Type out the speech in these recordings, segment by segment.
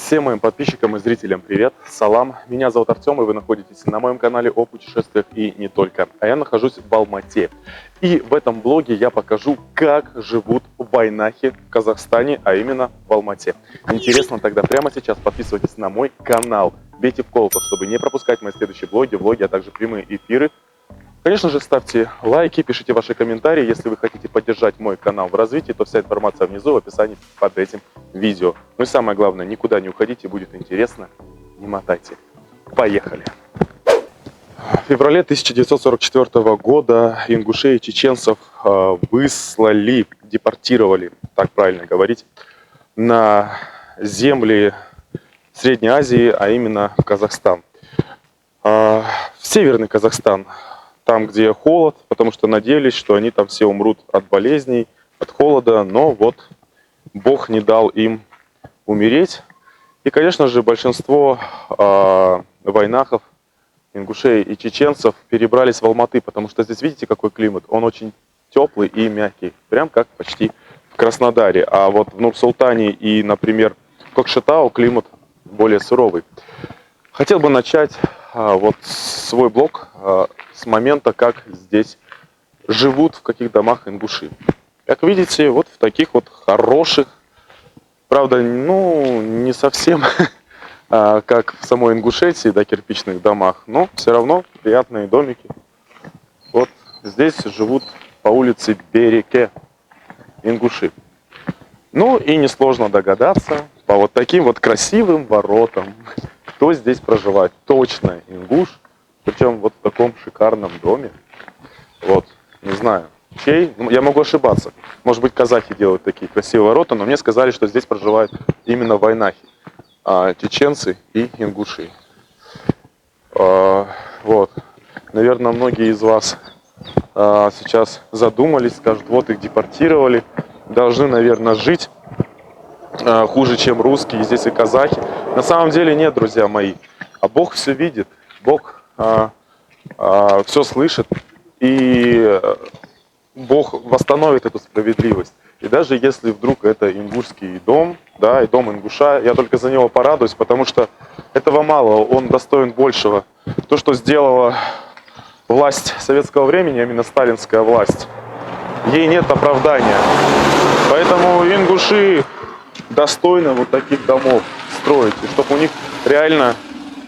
Всем моим подписчикам и зрителям привет, салам, меня зовут Артем, и вы находитесь на моем канале о путешествиях и не только. А я нахожусь в Алмате, и в этом блоге я покажу, как живут вайнахи в Казахстане, а именно в Алмате. Интересно, тогда прямо сейчас подписывайтесь на мой канал, бейте в колокол, чтобы не пропускать мои следующие влоги, а также прямые эфиры. Конечно же, ставьте лайки, пишите ваши комментарии. Если вы хотите поддержать мой канал в развитии, то вся информация внизу в описании под этим видео. Ну и самое главное, никуда не уходите, будет интересно, не мотайте. Поехали! В феврале 1944 года ингушей и чеченцев выслали, депортировали, так правильно говорить, на земли Средней Азии, а именно в Казахстан. В Северный Казахстан. Там, где холод, потому что надеялись, что они там все умрут от болезней, от холода, но вот Бог не дал им умереть. И, конечно же, большинство вайнахов, ингушей и чеченцев перебрались в Алматы, потому что здесь, видите, какой климат? Он очень теплый и мягкий, прям как почти в Краснодаре. А вот в Нур-Султане и, например, в Кокшетау климат более суровый. Хотел бы начать вот свой блог с момента, как здесь живут, в каких домах ингуши. Как видите, вот в таких вот хороших, правда, ну, не совсем как в самой Ингушетии, да, кирпичных домах, но все равно приятные домики. Вот здесь живут по улице Береке ингуши. Ну и несложно догадаться, по вот таким вот красивым воротам, кто здесь проживает. Точно ингуш. Причем вот в таком шикарном доме. Вот, не знаю, чей. Я могу ошибаться. Может быть, казахи делают такие красивые ворота, но мне сказали, что здесь проживают именно вайнахи. Чеченцы и ингуши. Вот. Наверное, многие из вас сейчас задумались, скажут, вот их депортировали. Должны, наверное, жить хуже, чем русские, здесь и казахи. На самом деле нет, друзья мои. А Бог все видит. Бог все слышит, и Бог восстановит эту справедливость. И даже если вдруг это ингушский дом, да, и дом ингуша, я только за него порадуюсь, потому что этого мало, он достоин большего. То, что сделала власть советского времени, именно сталинская власть, ей нет оправдания. Поэтому ингуши достойны вот таких домов строить, и чтобы у них реально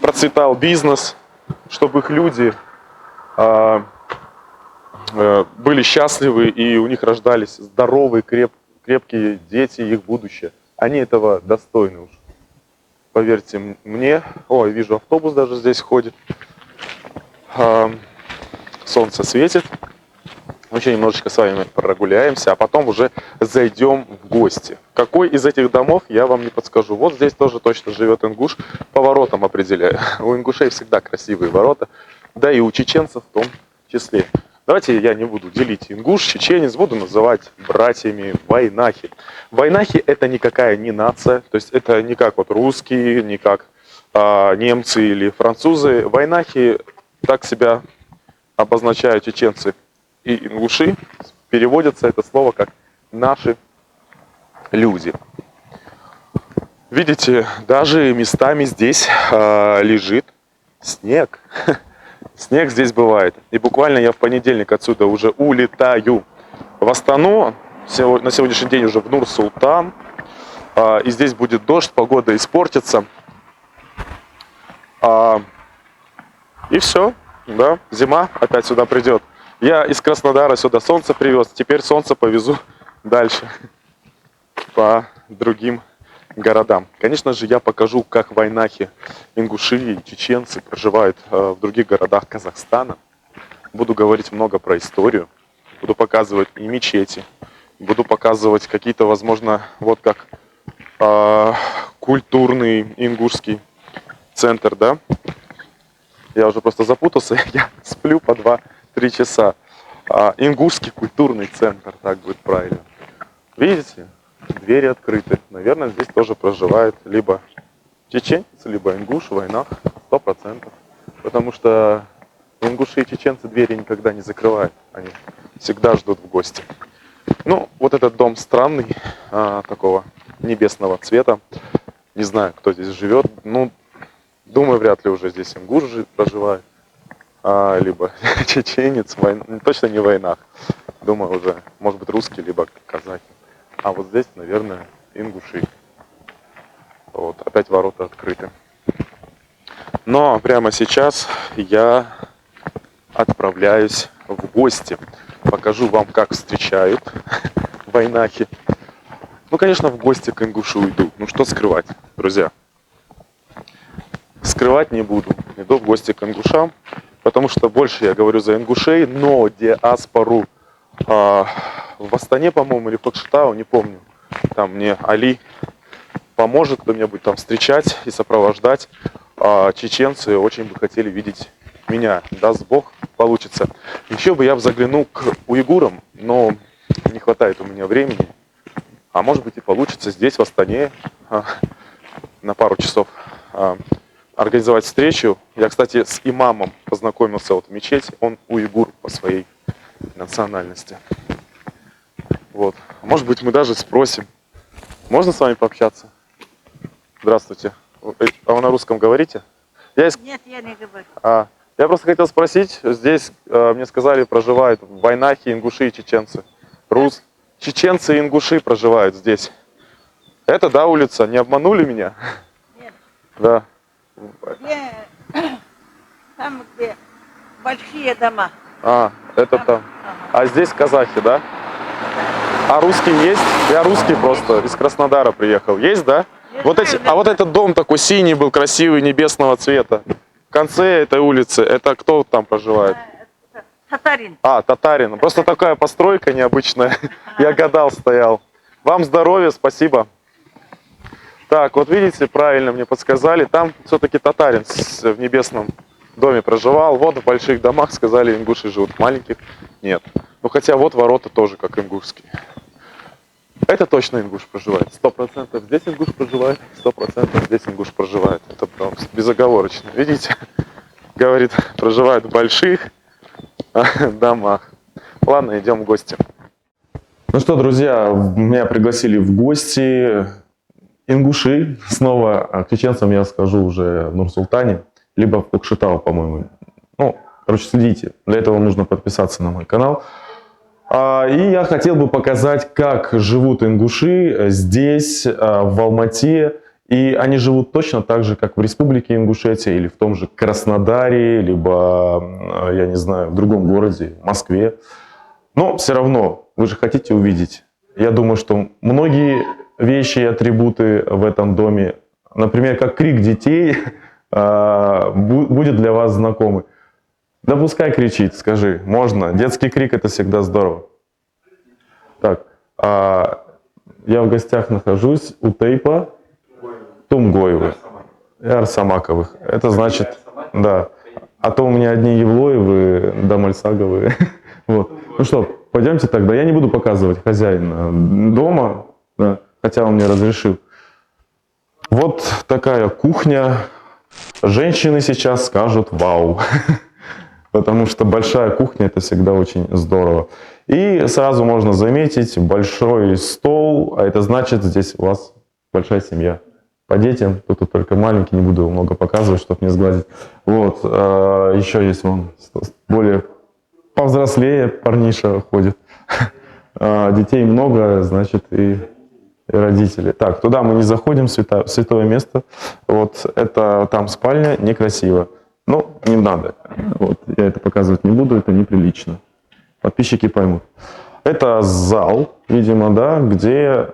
процветал бизнес, чтобы их люди были счастливы и у них рождались здоровые, крепкие дети, их будущее. Они этого достойны уж. Поверьте мне. Ой, вижу, автобус даже здесь ходит. Солнце светит. Еще немножечко с вами прогуляемся, а потом уже зайдем в гости. Какой из этих домов, я вам не подскажу. Вот здесь тоже точно живет ингуш. По воротам определяю. У ингушей всегда красивые ворота. Да и у чеченцев в том числе. Давайте я не буду делить ингуш, чеченец, буду называть братьями вайнахи. Вайнахи это никакая не нация, то есть это не как вот русские, не как немцы или французы. Вайнахи, так себя обозначают чеченцы и ингуши, переводится это слово как «наши люди». Видите, даже местами здесь лежит снег. Снег здесь бывает. И буквально я в понедельник отсюда уже улетаю в Астану. На сегодняшний день уже в Нур-Султан. И здесь будет дождь, погода испортится. И все. Да, зима опять сюда придет. Я из Краснодара сюда солнце привез. Теперь солнце повезу дальше по другим городам. Конечно же, я покажу, как вайнахи, ингуши и чеченцы проживают в других городах Казахстана. Буду говорить много про историю. Буду показывать и мечети. Буду показывать какие-то, возможно, вот как культурный ингушский центр, да. Я уже просто запутался, я сплю по 2-3 часа. Ингушский культурный центр, так будет правильно. Видите? Двери открыты. Наверное, здесь тоже проживает либо чеченец, либо ингуш, вайнах, 100%. Потому что ингуши и чеченцы двери никогда не закрывают. Они всегда ждут в гости. Ну, вот этот дом странный, такого небесного цвета. Не знаю, кто здесь живет. Ну, думаю, вряд ли уже здесь ингуш проживает. Либо чеченец, точно не в войнах. Думаю, уже, может быть, русский, либо казахи. А вот здесь, наверное, ингуши. Вот, опять ворота открыты. Но прямо сейчас я отправляюсь в гости. Покажу вам, как встречают войнахи. Ну, конечно, в гости к ингушу иду. Ну, что скрывать, друзья? Скрывать не буду. Иду в гости к ингушам, потому что больше я говорю за ингушей, но диаспору в Астане, по-моему, или в Кокшетау, не помню. Там мне Али поможет кто-нибудь там встречать и сопровождать. Чеченцы очень бы хотели видеть меня. Даст Бог, получится. Еще бы я заглянул к уйгурам, но не хватает у меня времени. А может быть и получится здесь, в Астане, на пару часов организовать встречу. Я, кстати, с имамом познакомился вот в мечети. Он уйгур по своей национальности. Вот. Может быть, мы даже спросим. Можно с вами пообщаться? Здравствуйте. А вы на русском говорите? Нет, я не говорю. Я просто хотел спросить. Здесь, мне сказали, проживают войнахи, ингуши и чеченцы. Чеченцы и ингуши проживают здесь. Это, да, улица? Не обманули меня? Нет. Да. Там, где большие дома. Это там. А здесь казахи, да? А русские есть? Я русский просто, из Краснодара приехал. Есть, да? Вот этот дом такой синий был, красивый, небесного цвета. В конце этой улицы, это кто там проживает? Татарин. Татарин. Просто такая постройка необычная. Я гадал, стоял. Вам здоровья, спасибо. Так, вот видите, правильно мне подсказали. Там все-таки татарин в небесном доме проживал. Вот в больших домах, сказали, ингуши живут. В маленьких нет. Ну хотя вот ворота тоже как ингушские. Это точно ингуш проживает. 100% здесь ингуш проживает, 100% здесь ингуш проживает. Это просто безоговорочно. Видите? Говорит, проживает в больших домах. Ладно, идем в гости. Ну что, друзья, меня пригласили в гости ингуши. Снова к чеченцам я скажу уже в Нур-Султане, либо в Кокшетау, по-моему. Ну, короче, следите. Для этого нужно подписаться на мой канал. И я хотел бы показать, как живут ингуши здесь, в Алмате. И они живут точно так же, как в Республике Ингушетия или в том же Краснодаре, либо, я не знаю, в другом городе, в Москве. Но все равно, вы же хотите увидеть. Я думаю, что многие вещи и атрибуты в этом доме, например, как крик детей, будет для вас знакомы. Да пускай кричит, скажи, можно. Детский крик — это всегда здорово. Так, я в гостях нахожусь у Тейпа Тумгоевых и Арсамаковых. Это значит, да. А то у меня одни Евлоевы, Дамальсаговы. Вот. Ну что, пойдемте тогда. Я не буду показывать хозяина дома, да, хотя он мне разрешил. Вот такая кухня. Женщины сейчас скажут «Вау!», потому что большая кухня — это всегда очень здорово. И сразу можно заметить большой стол, а это значит, здесь у вас большая семья. По детям, тут только маленький, не буду много показывать, чтобы не сгладить. Вот, еще есть вон более повзрослее парниша ходит. Детей много, значит, и родители. Так, туда мы не заходим, святое место. Вот, это там спальня, некрасиво. Ну, не надо. Вот, я это показывать не буду, это неприлично. Подписчики поймут. Это зал, видимо, да, где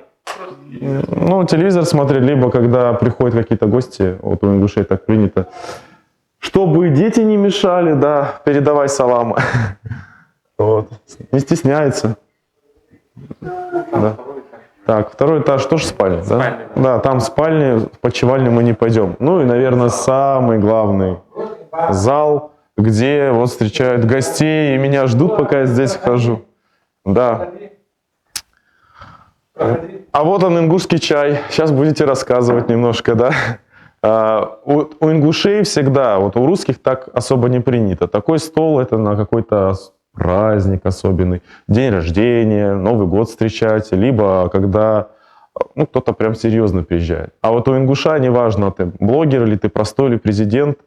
телевизор смотрели, либо когда приходят какие-то гости, вот у ингушей так принято, чтобы дети не мешали, да, передавай салам. Вот. Не стесняется. Да. Так, второй этаж тоже спальня, да? Да, там спальня, в почевальню мы не пойдем. Ну и, наверное, самый главный зал, где вот встречают гостей и меня ждут, пока я здесь хожу. Да. А вот он, ингушский чай. Сейчас будете рассказывать немножко, да? У ингушей всегда, вот у русских так особо не принято. Такой стол — это на какой-то праздник особенный, день рождения, Новый год встречать, либо когда ну, кто-то прям серьезно приезжает. А вот у ингуша, неважно, ты блогер или ты простой, или президент,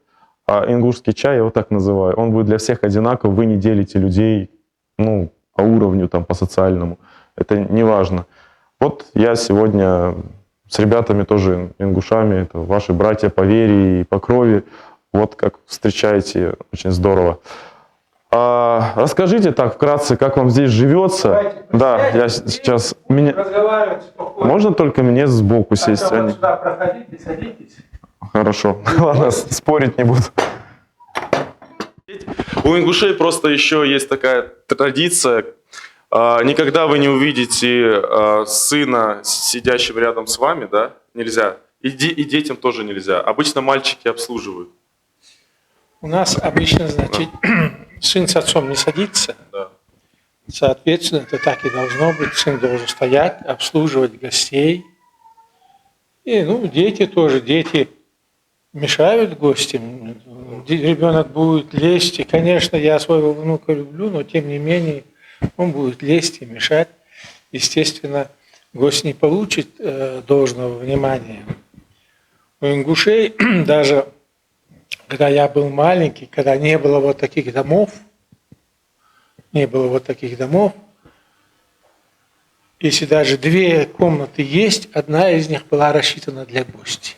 а ингушский чай, я его так называю, он будет для всех одинаков, вы не делите людей, ну, по уровню, там, по социальному. Это не важно. Вот я сегодня с ребятами тоже ингушами, это ваши братья по вере и по крови, вот как встречаете, очень здорово. Расскажите так вкратце, как вам здесь живется. Давайте, Да, я сейчас... Разговаривать спокойно. Можно только мне сбоку сесть? Вот а не- сюда проходите, садитесь. Хорошо. Ладно, спорить не буду. У ингушей просто еще есть такая традиция. Никогда вы не увидите сына, сидящим рядом с вами, да? Нельзя. И детям тоже нельзя. Обычно мальчики обслуживают. У нас обычно, значит, сын с отцом не садится. Да. Соответственно, это так и должно быть. Сын должен стоять, обслуживать гостей. И, ну, дети тоже. Дети мешают гостям. Ребенок будет лезть. И, конечно, я своего внука люблю, но тем не менее он будет лезть и мешать. Естественно, гость не получит должного внимания. У ингушей даже, когда я был маленький, когда не было вот таких домов, если даже 2 комнаты есть, одна из них была рассчитана для гостей.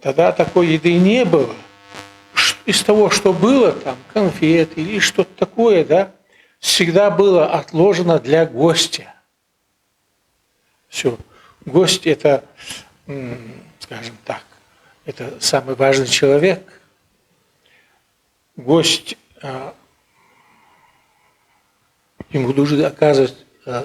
Тогда такой еды не было. Из того, что было, там, конфеты или что-то такое, да, всегда было отложено для гостя. Все. Гость – это, скажем так, это самый важный человек. Гость, ему должны оказывать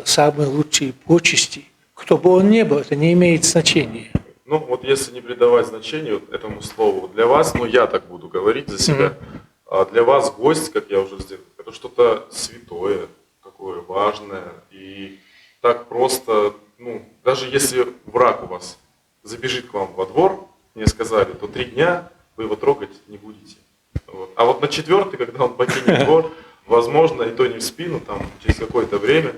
самые лучшие почести. Кто бы он ни был, это не имеет значения. Ну, вот если не придавать значению этому слову, для вас, ну, я так буду говорить за себя, для вас гость, как я уже сделал, это что-то святое, такое важное. И так просто, ну, даже если враг у вас забежит к вам во двор, мне сказали, то 3 дня вы его трогать не будете. Вот. А вот на 4-й, когда он покинет двор, возможно, и то не в спину, там, через какое-то время,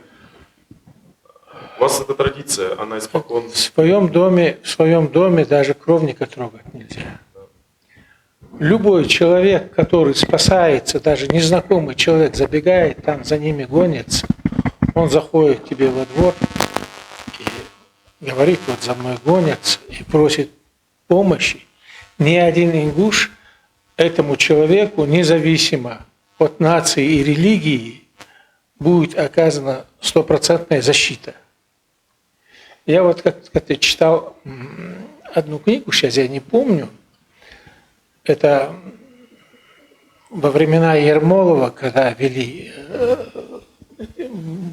у вас эта традиция, она испокон. В своем доме даже кровника трогать нельзя. Любой человек, который спасается, даже незнакомый человек забегает, там за ними гонится, он заходит к тебе во двор и говорит, вот за мной гонятся, и просит помощи. Ни один ингуш этому человеку, независимо от нации и религии, будет оказана 100% защита. Я вот как-то читал одну книгу, сейчас я не помню, это во времена Ермолова, когда вели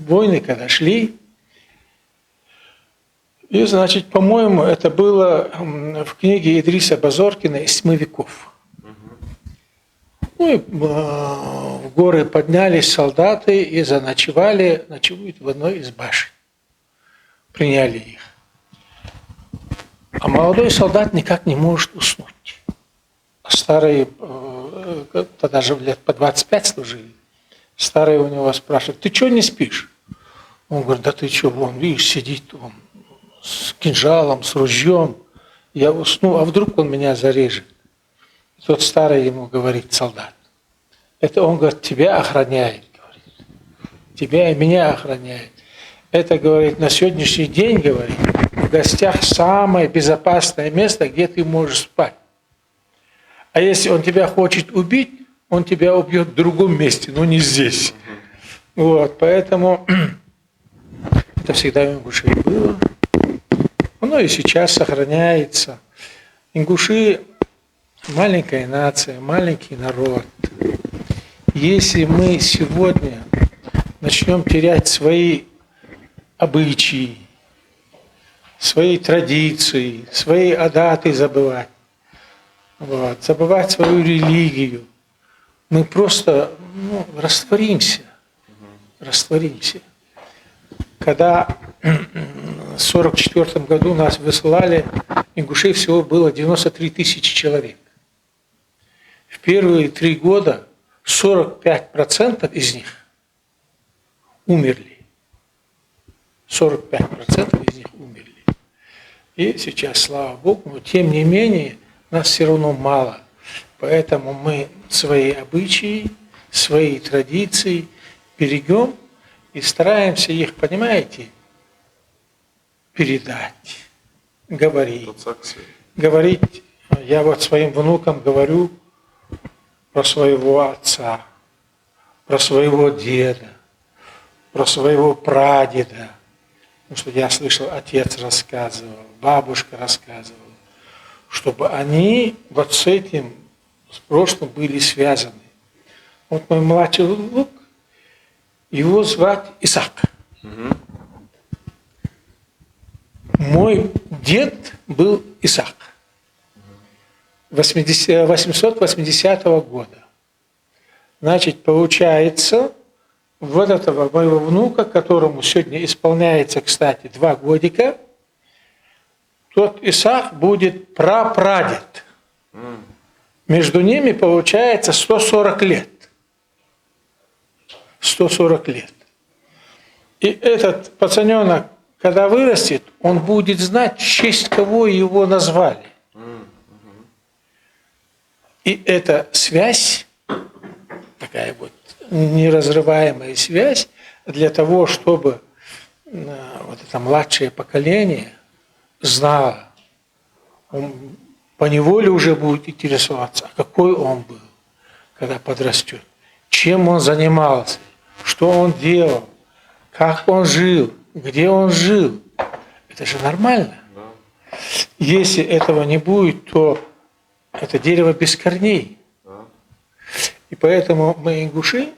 войны, когда шли. И, значит, по-моему, это было в книге Идриса Базоркина «Из 7 веков». Ну и в горы поднялись солдаты и заночевали, ночуют в одной из башен. Приняли их. А молодой солдат никак не может уснуть. Старые, тогда же лет по 25 служили, старые у него спрашивают, ты что не спишь? Он говорит, да ты что, вон, видишь, сидит он с кинжалом, с ружьем, я усну, а вдруг он меня зарежет? И тот старый ему говорит, солдат, это он, говорит, тебя охраняет, говорит, тебя и меня охраняет. Это, говорит, на сегодняшний день, говорит, в гостях самое безопасное место, где ты можешь спать. А если он тебя хочет убить, он тебя убьет в другом месте, но не здесь. Вот, поэтому это всегда у ингушей было. Оно и сейчас сохраняется. Ингуши – маленькая нация, маленький народ. Если мы сегодня начнем терять свои обычаи, свои традиции, свои адаты забывать, вот, забывать свою религию, мы просто растворимся. Когда в 1944 году нас высылали, ингушей всего было 93 тысячи человек. В первые 3 года 45% из них умерли. 45% из них умерли. И сейчас, слава Богу, но тем не менее, нас все равно мало. Поэтому мы свои обычаи, свои традиции берегем и стараемся их, понимаете, передать, говорить. Говорить, я вот своим внукам говорю про своего отца, про своего деда, про своего прадеда. Потому что я слышал, отец рассказывал, бабушка рассказывала, чтобы они вот с этим, с прошлым были связаны. Вот мой младший внук, его звать Исаак. Мой дед был Исаак. 880 года. Значит, получается, вот этого моего внука, которому сегодня исполняется, кстати, 2 годика, тот Исаак будет прапрадед. Между ними получается 140 лет. 140 лет. И этот пацаненок, когда вырастет, он будет знать, в честь кого его назвали. И эта связь, такая вот неразрываемая связь, для того, чтобы вот это младшее поколение знало, он поневоле уже будет интересоваться, какой он был, когда подрастет, чем он занимался, что он делал, как он жил, где он жил. Это же нормально. Если этого не будет, то это дерево без корней. И поэтому мы, ингуши,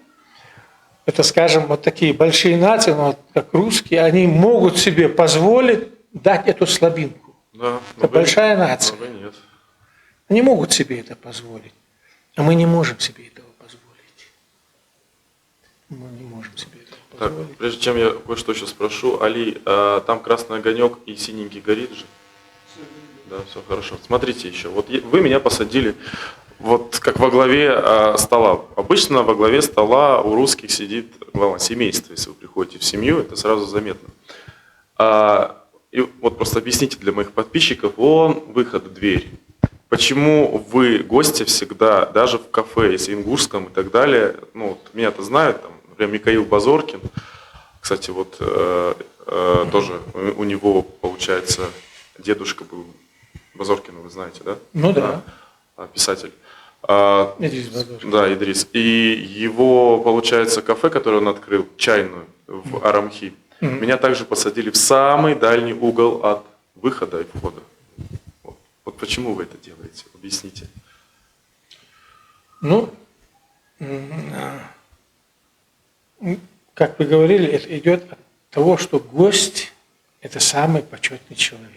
это, скажем, вот такие большие нации, вот как русские, они могут себе позволить дать эту слабинку. Да, это большая нация. Нет. Они могут себе это позволить, а мы не можем себе этого позволить. Мы не можем себе этого позволить. Так, прежде чем я кое-что еще спрошу, Али, а там красный огонек и синенький горит же? Да, все хорошо. Смотрите еще. Вот вы меня посадили вот как во главе стола. Обычно во главе стола у русских сидит глава семейства. Если вы приходите в семью, это сразу заметно. И вот просто объясните для моих подписчиков, вон выход, дверь. Почему вы, гости, всегда, даже в кафе, если ингушском и так далее, ну, вот меня-то знают, там, например, Михаил Базоркин, кстати, вот тоже у него, получается, дедушка был Базоркин, вы знаете, да? Ну да. Писатель. Идрис Базоркин. Да, Идрис. И его, получается, кафе, которое он открыл, чайную в Арамхи, меня также посадили в самый дальний угол от выхода и входа. Вот почему вы это делаете? Объясните. Ну, как вы говорили, это идет от того, что гость – это самый почетный человек.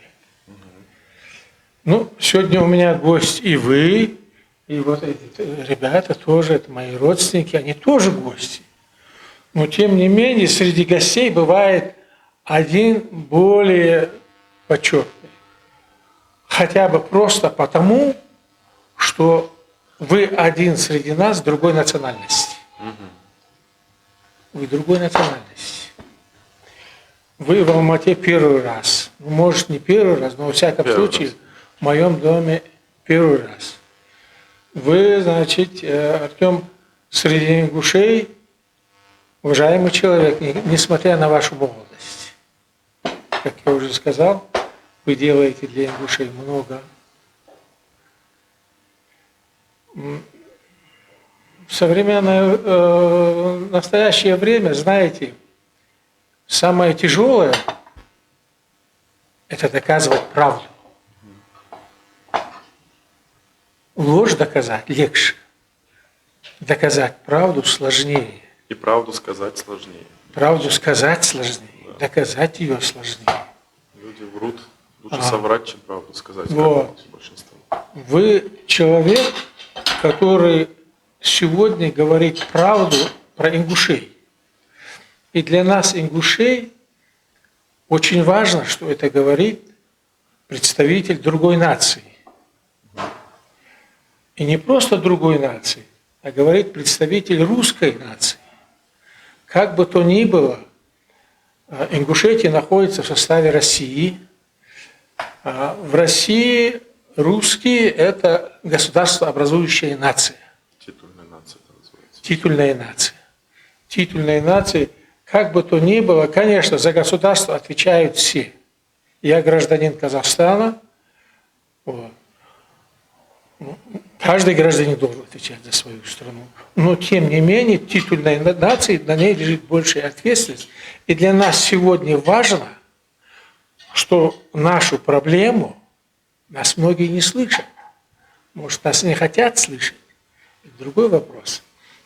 Ну, сегодня у меня гость и вы, и вот эти ребята тоже, это мои родственники, они тоже гости. Но тем не менее, среди гостей бывает один более почетный. Хотя бы просто потому, что вы один среди нас другой национальности. Вы другой национальности. Вы в Алмате первый раз. Ну, может, не первый раз, но во всяком случае в моем доме первый раз. Вы, значит, Артем, среди ингушей уважаемый человек, несмотря на вашу молодость. Как я уже сказал, вы делаете для ингушей много. В современное, настоящее время, знаете, самое тяжелое – это доказывать правду. Ложь доказать легче. Доказать правду сложнее. И правду сказать сложнее. Правду сказать сложнее. Да. Доказать ее сложнее. Люди врут. Лучше соврать, чем правду сказать. Вот. Вы человек, который сегодня говорит правду про ингушей. И для нас, ингушей, очень важно, что это говорит представитель другой нации. И не просто другой нации, а говорит представитель русской нации. Как бы то ни было, Ингушетия находится в составе России. В России русские – это государствообразующая нация. Титульная нация это называется. Титульная нация. Титульная нация, как бы то ни было, конечно, за государство отвечают все. Я гражданин Казахстана. Вот. Каждый гражданин должен отвечать за свою страну. Но, тем не менее, титульной нации, на ней лежит большая ответственность. И для нас сегодня важно, что нашу проблему нас многие не слышат. Может, нас не хотят слышать. Это другой вопрос.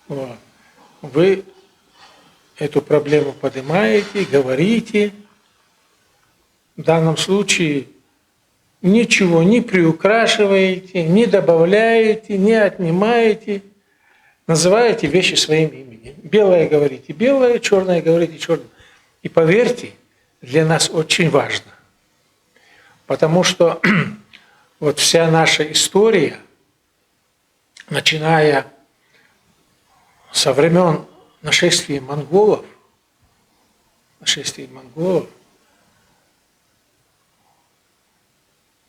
Вот. Вы эту проблему поднимаете, говорите. В данном случае ничего не приукрашиваете, не добавляете, не отнимаете. Называете вещи своим именем. Белое говорите белое, черное говорите черное. И поверьте, для нас очень важно. Потому что вот вся наша история, начиная со времен нашествия монголов,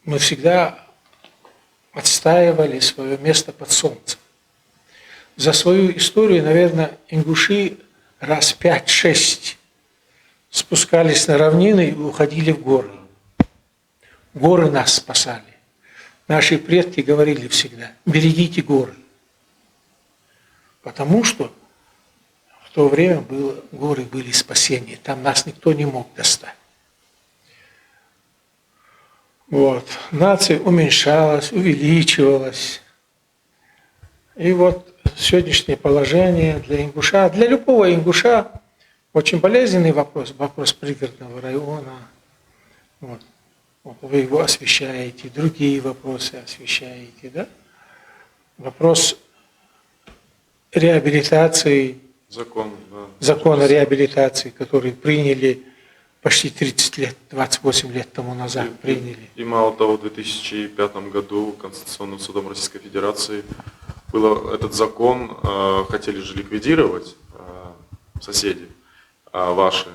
мы всегда отстаивали свое место под солнцем. За свою историю, наверное, ингуши раз 5-6 спускались на равнины и уходили в горы. Горы нас спасали. Наши предки говорили всегда: берегите горы. Потому что в то время горы были спасение. Там нас никто не мог достать. Вот. Нация уменьшалась, увеличивалась. И вот сегодняшнее положение для ингуша, для любого ингуша очень болезненный вопрос, вопрос пригородного района. Вот. Вот вы его освещаете, другие вопросы освещаете, да? Вопрос реабилитации, закона реабилитации, который приняли почти 30 лет, 28 лет тому назад приняли. И мало того, в 2005 году Конституционным судом Российской Федерации был этот закон, хотели же ликвидировать соседи ваши.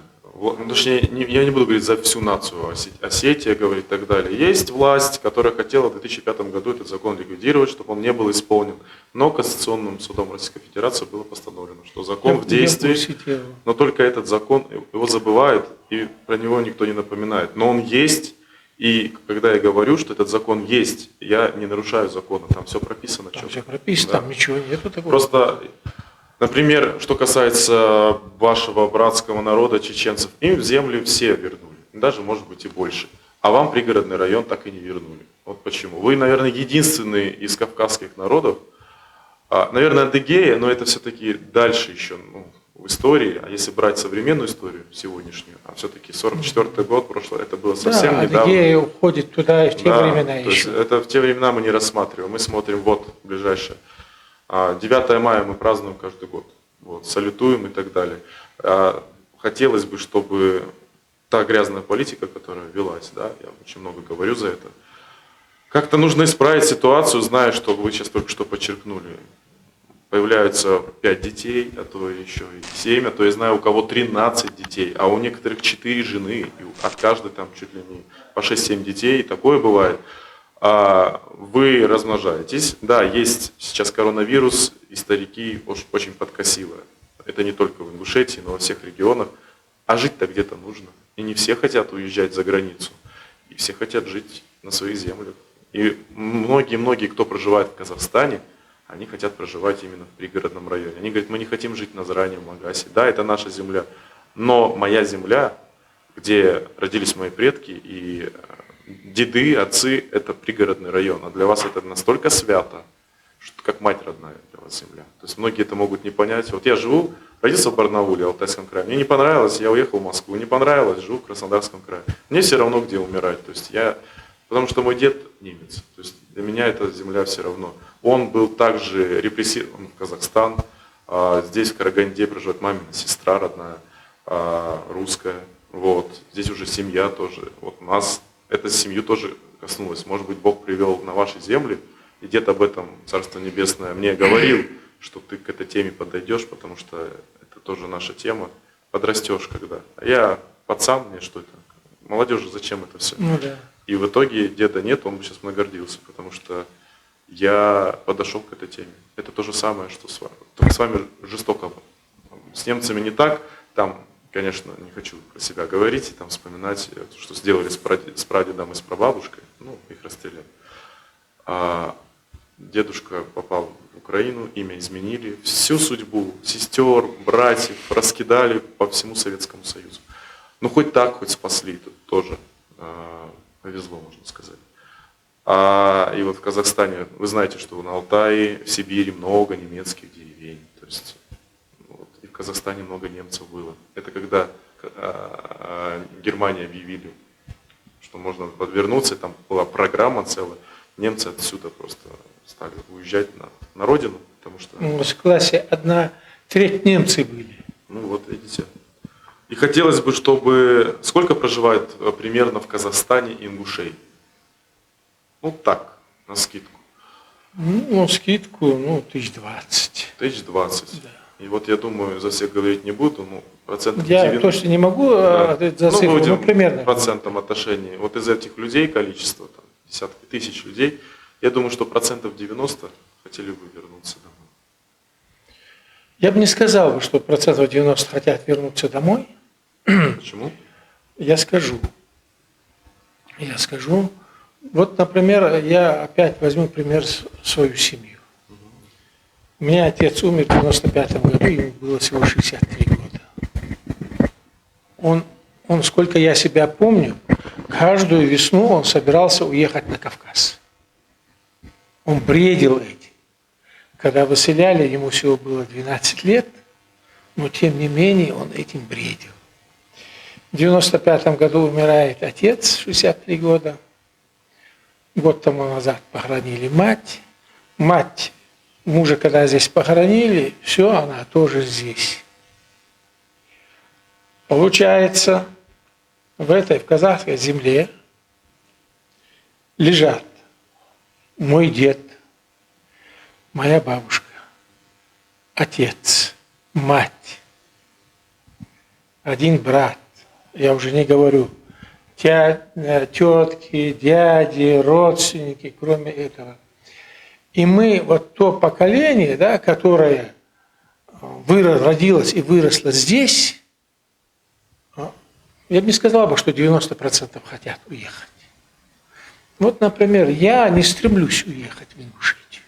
Точнее, я не буду говорить за всю нацию, Осетия говорить и так далее. Есть власть, которая хотела в 2005 году этот закон ликвидировать, чтобы он не был исполнен. Но Конституционным судом Российской Федерации было постановлено, что закон в действии, но только этот закон, его забывают, и про него никто не напоминает. Но он есть, и когда я говорю, что этот закон есть, я не нарушаю закона, там все прописано. Там все прописано, да. Там ничего нету такого. Просто... Например, что касается вашего братского народа, чеченцев, им земли все вернули, даже, может быть, и больше. А вам пригородный район так и не вернули. Вот почему. Вы, наверное, единственный из кавказских народов, наверное, Адыгея, но это все-таки дальше еще в истории, а если брать современную историю, сегодняшнюю, а все-таки 44-й год, прошлое, это было совсем недавно. Адыгея уходит туда и в те времена еще. Это в те времена мы не рассматриваем, мы смотрим вот ближайшее. 9 мая мы празднуем каждый год, вот, салютуем и так далее. Хотелось бы, чтобы та грязная политика, которая велась, да, я очень много говорю за это, как-то нужно исправить ситуацию, зная, что вы сейчас только что подчеркнули. Появляются 5 детей, а то еще и 7, а то я знаю, у кого 13 детей, а у некоторых 4 жены, и от каждой там чуть ли не по 6-7 детей, и такое бывает. Вы размножаетесь. Да, есть сейчас коронавирус, и старики очень подкосило. Это не только в Ингушетии, но во всех регионах. А жить-то где-то нужно. И не все хотят уезжать за границу. И все хотят жить на своих землях. И многие, кто проживает в Казахстане, они хотят проживать именно в пригородном районе. Они говорят, мы не хотим жить на Заране, в Магасе. Да, это наша земля. Но моя земля, где родились мои предки, и деды, отцы, это пригородный район, а для вас это настолько свято, что как мать родная для вас земля. То есть многие это могут не понять. Вот я родился в Барнауле, Алтайском крае, мне не понравилось, я уехал в Москву, не понравилось, живу в Краснодарском крае. Мне все равно, где умирать. То есть потому что мой дед немец, то есть для меня эта земля все равно. Он был также репрессирован в Казахстан, здесь в Караганде проживает мамина сестра родная, русская, вот. Здесь уже семья тоже, вот нас. Эта семью тоже коснулась. Может быть, Бог привел на ваши земли, и дед об этом, Царство Небесное, мне говорил, что ты к этой теме подойдешь, потому что это тоже наша тема. Подрастешь когда. А я пацан, мне что это? Молодежи, зачем это все? Ну да. И в итоге деда нет, он бы сейчас мной гордился, потому что я подошел к этой теме. Это то же самое, что с вами. Только с вами жестоко. С немцами не так. Там, конечно, не хочу про себя говорить, там вспоминать, что сделали с прадедом и с прабабушкой. Ну, их расстреляли. А дедушка попал в Украину, имя изменили. Всю судьбу сестер, братьев раскидали по всему Советскому Союзу. Ну, хоть так, хоть спасли, тут тоже повезло, можно сказать. И вот в Казахстане, вы знаете, что на Алтае, в Сибири много немецких деревень. То есть вот, и в Казахстане много немцев было. Это когда Германия объявили, что можно подвернуться, там была программа целая. Немцы отсюда просто стали уезжать на родину, потому что... У нас в классе 1/3 немцы были. Ну вот, видите. И хотелось бы, чтобы... Сколько проживает примерно в Казахстане ингушей? Ну так, на скидку. Ну, скидку, 1020. 1020. Да. И вот я думаю, за всех говорить не буду, ну, процентов Я 90. точно не могу Да. ответить за цифру, будем примерно. процентом отношений. Вот из этих людей, количество, там, десятки тысяч людей, я думаю, что процентов 90 хотели бы вернуться домой. Я бы не сказал, что процентов 90 хотят вернуться домой. Почему? Я скажу. Вот, например, я опять возьму пример свою семью. У меня отец умер в 95 году, ему было всего 63 года. Он, сколько я себя помню, каждую весну он собирался уехать на Кавказ. Он бредил этим. Когда выселяли, ему всего было 12 лет, но тем не менее он этим бредил. В 95 году умирает отец, 63 года. Год тому назад похоронили мать. Мать мужа, когда здесь похоронили, все, она тоже здесь. Получается, в казахской земле лежат мой дед, моя бабушка, отец, мать, один брат, я уже не говорю, тетки, дяди, родственники, кроме этого. И мы, вот то поколение, да, которое родилось и выросло здесь, я бы не сказал, что 90% хотят уехать. Вот, например, я не стремлюсь уехать в Ингушетию.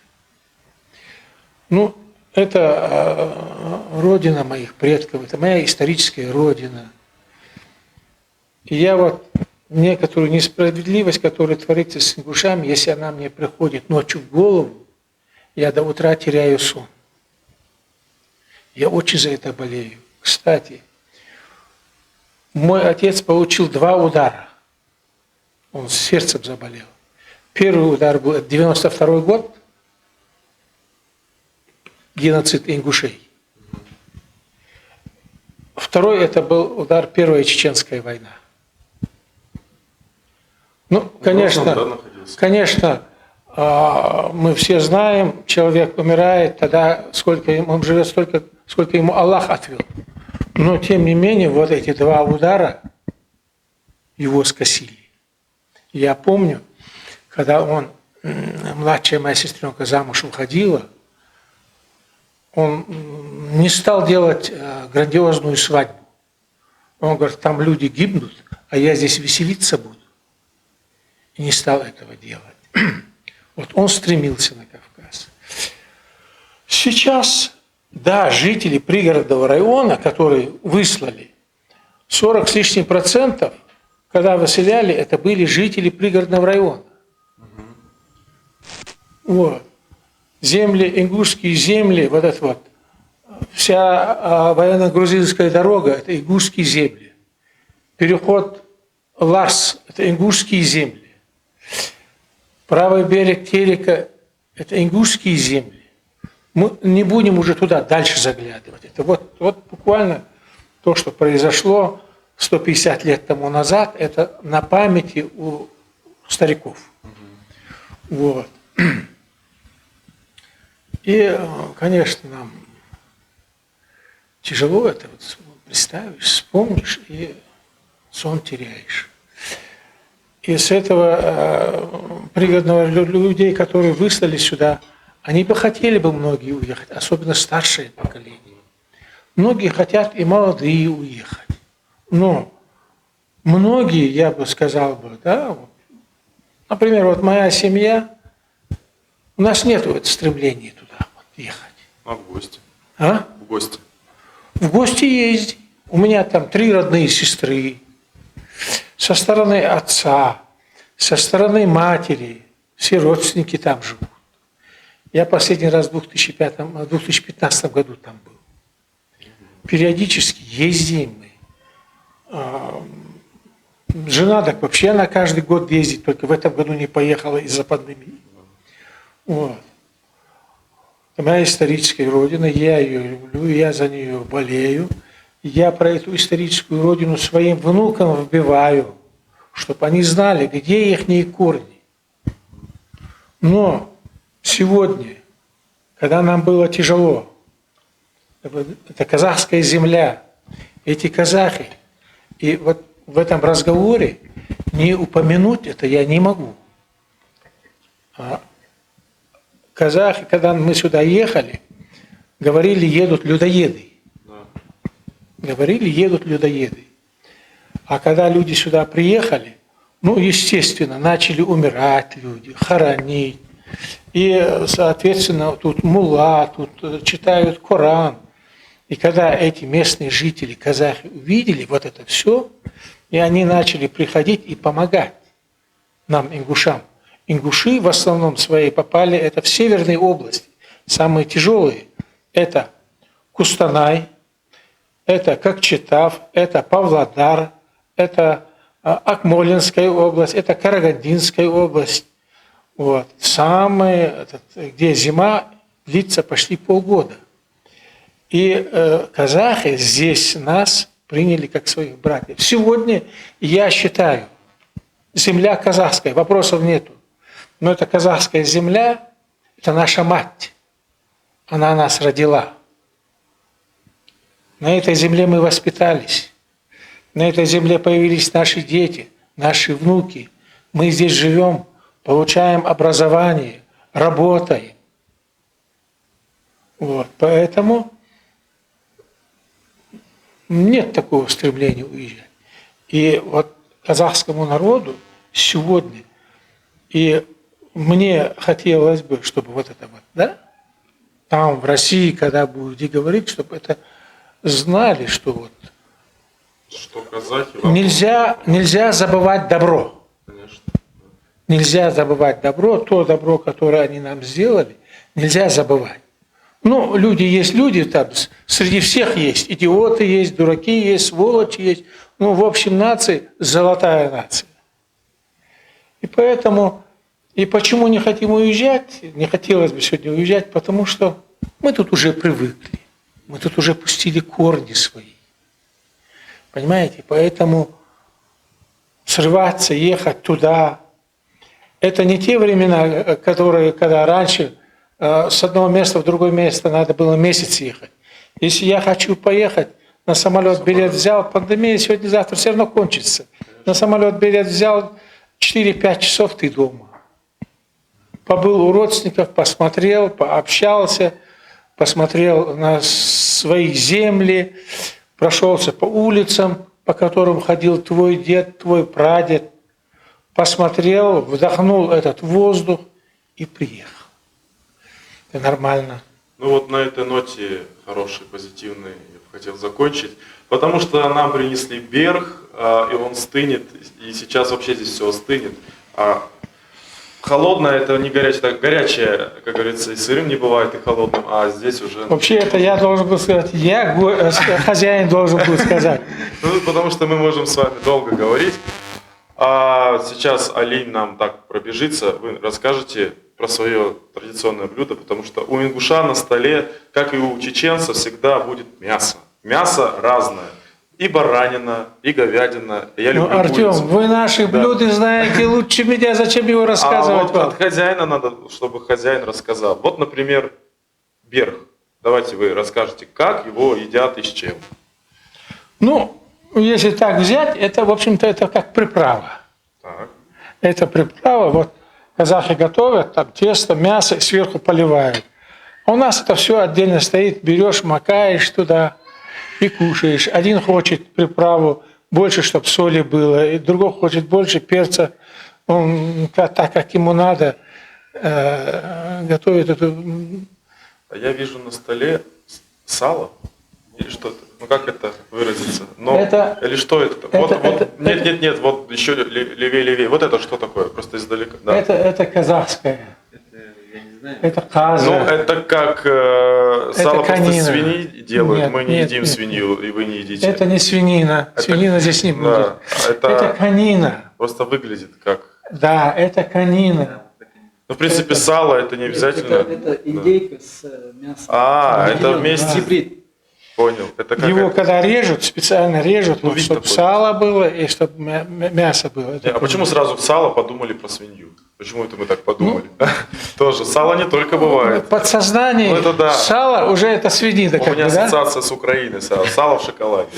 Ну, это родина моих предков, это моя историческая родина. И я вот некоторую несправедливость, которая творится с ингушами, если она мне приходит ночью в голову, я до утра теряю сон. Я очень за это болею. Кстати, мой отец получил 2 удара. Он с сердцем заболел. Первый удар был 92 год, геноцид ингушей. Второй это был удар Первая Чеченская война. Ну, конечно, мы все знаем, человек умирает тогда, он живет столько, сколько ему Аллах отвел. Но, тем не менее, вот эти 2 удара его скосили. Я помню, когда младшая моя сестренка замуж уходила, он не стал делать грандиозную свадьбу. Он говорит, там люди гибнут, а я здесь веселиться буду. И не стал этого делать. Вот он стремился на Кавказ. Сейчас, да, жители пригородного района, которые выслали, 40 с лишним процентов, когда выселяли, это были жители пригородного района. Вот. Земли, ингушские земли, вот это вот, вся военно-грузинская дорога, это ингушские земли. Переход Ларс, это ингушские земли. Правый берег Терека – это ингушские земли. Мы не будем уже туда дальше заглядывать. Это вот буквально то, что произошло 150 лет тому назад, это на памяти у стариков. Вот. И, конечно, нам тяжело это вот представишь, вспомнишь, и сон теряешь. И с этого пригодного людей, которые выслали сюда, они бы хотели бы многие уехать, особенно старшее поколение. Многие хотят и молодые уехать. Но многие, я бы сказал бы, да, например, вот моя семья, у нас нет вот стремления туда вот ехать. А в гости? А? В гости. В гости ездить. У меня там 3 родные сестры. Со стороны отца, со стороны матери. Все родственники там живут. Я последний раз в 2015 году там был. Периодически ездим мы. Жена так вообще она каждый год ездит, только в этом году не поехала из-за пандемии. Вот. Это моя историческая родина, я ее люблю, я за нее болею. Я про эту историческую родину своим внукам вбиваю, чтобы они знали, где их корни. Но сегодня, когда нам было тяжело, это казахская земля, эти казахи, и вот в этом разговоре не упомянуть это я не могу. Казахи, когда мы сюда ехали, говорили, едут людоеды. Говорили, едут людоеды. А когда люди сюда приехали, ну, естественно, начали умирать люди, хоронить. И, соответственно, тут мулла, тут читают Коран. И когда эти местные жители, казахи, увидели вот это все, и они начали приходить и помогать нам, ингушам. Ингуши в основном свои попали, это в северные области. Самые тяжелые – это Кустанай, это Кокчетав, это Павлодар, это Акмолинская область, это Карагандинская область. Вот. Самые, где зима длится почти полгода. И казахи здесь нас приняли как своих братьев. Сегодня я считаю, земля казахская, вопросов нету. Но это казахская земля, это наша мать. Она нас родила. На этой земле мы воспитались. На этой земле появились наши дети, наши внуки. Мы здесь живем, получаем образование, работаем. Вот. Поэтому нет такого стремления уезжать. И вот казахскому народу сегодня, и мне хотелось бы, чтобы вот это вот, да, там в России, когда будете говорить, чтобы это знали, что вот Что казахи... нельзя забывать добро. Конечно. Нельзя забывать добро, то добро, которое они нам сделали, нельзя забывать. Ну, люди есть люди, там среди всех есть, идиоты есть, дураки есть, сволочи есть. Ну, в общем, нация – золотая нация. И поэтому, и почему не хотим уезжать, не хотелось бы сегодня уезжать, потому что мы тут уже привыкли, мы тут уже пустили корни свои. Понимаете? Поэтому срываться, ехать туда – это не те времена, которые, когда раньше с одного места в другое место надо было месяц ехать. Если я хочу поехать, на самолет билет взял, пандемия сегодня-завтра все равно кончится. На самолет билет взял, 4-5 часов ты дома. Побыл у родственников, посмотрел, пообщался, посмотрел на свои земли, прошелся по улицам, по которым ходил твой дед, твой прадед, посмотрел, вдохнул этот воздух и приехал. Это нормально. Ну вот на этой ноте хорошей, позитивной я бы хотел закончить, потому что нам принесли берг, и он стынет, и сейчас вообще здесь все стынет. Холодное это не горячее, это горячее, как говорится, и сырым не бывает, и холодным, а здесь уже... Вообще это я должен был сказать, хозяин должен был сказать. Ну, потому что мы можем с вами долго говорить. А сейчас Алин нам так пробежится, вы расскажете про свое традиционное блюдо, потому что у ингуша на столе, как и у чеченцев, всегда будет мясо. Мясо разное. И баранина, и говядина. Я люблю Артем, курицу. вы наши блюда знаете лучше меня, зачем его рассказывать вот вам? от хозяина надо, чтобы хозяин рассказал. Вот, например, берг. Давайте вы расскажете, как его едят и с чем. Ну, если так взять, это, в общем-то, это как приправа. Так. Это приправа, вот казахи готовят, там тесто, мясо, и сверху поливают. А у нас это все отдельно стоит, берешь, макаешь туда и кушаешь. Один хочет приправу больше, чтобы соли было, и другой хочет больше перца. Он так, как ему надо, готовит эту... А я вижу на столе сало или что-то. Ну как это выразиться? Но, или что это? Нет, вот еще левее. Вот это что такое? Просто издалека. Да. Это казахское. Это каза. Ну, это как сало просто из свиньи делают. Нет, мы не нет, едим нет, свинью, и вы не едите. Это не свинина. Свинина здесь не будет. Да, это канина. Просто выглядит как... Да, это канина. Ну, в принципе, сало это не обязательно. Это индейка с мясом. Это вместе. Гибрид. Понял. Это как Его это? когда режут, специально режут, Ну, вот, вид чтобы такой. сало было и чтобы мясо было. А почему сразу в сало подумали про свинью? Почему это мы так подумали? Тоже. Сало не только бывает. Подсознание, Ну, это да. сало уже это свинина. У как меня бы, да? ассоциация с Украиной. Сало в шоколаде.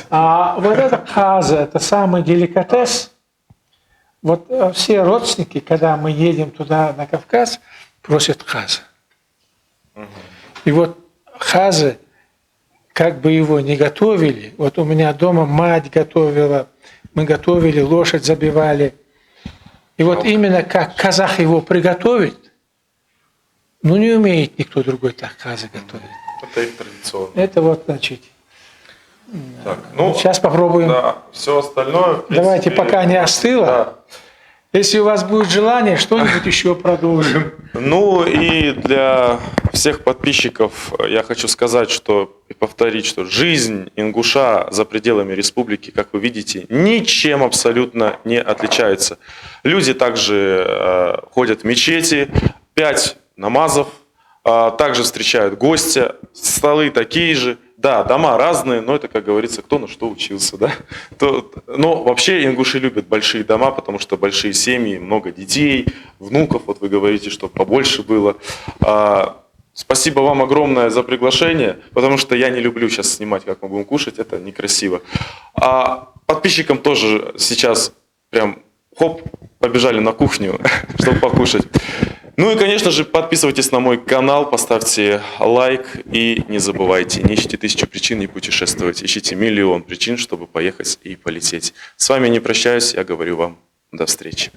А вот это каза, это самый деликатес. Вот все родственники, когда мы едем туда, на Кавказ, просят хаза. И вот хазы, как бы его не готовили, вот у меня дома мать готовила, мы готовили, лошадь забивали. И вот именно как казах его приготовит, ну не умеет никто другой так хазы готовить. Это их традиционно. Это вот, значит, Так, ну, сейчас попробуем. да, все остальное. в Давайте, принципе, пока не остыло. да. Если у вас будет желание, что-нибудь еще продолжим. Ну и для всех подписчиков я хочу сказать, что и повторить, что жизнь ингуша за пределами республики, как вы видите, ничем абсолютно не отличается. Люди также ходят в мечети, 5 намазов, также встречают гостя, столы такие же. Да, дома разные, но это, как говорится, кто на что учился. Да? Но вообще ингуши любят большие дома, потому что большие семьи, много детей, внуков, вот вы говорите, что побольше было. Спасибо вам огромное за приглашение, потому что я не люблю сейчас снимать, как мы будем кушать, это некрасиво. А подписчикам тоже сейчас прям хоп, побежали на кухню, чтобы покушать. Ну и, конечно же, подписывайтесь на мой канал, поставьте лайк и не забывайте, не ищите 1000 причин не путешествовать, ищите миллион причин, чтобы поехать и полететь. С вами не прощаюсь, я говорю вам до встречи.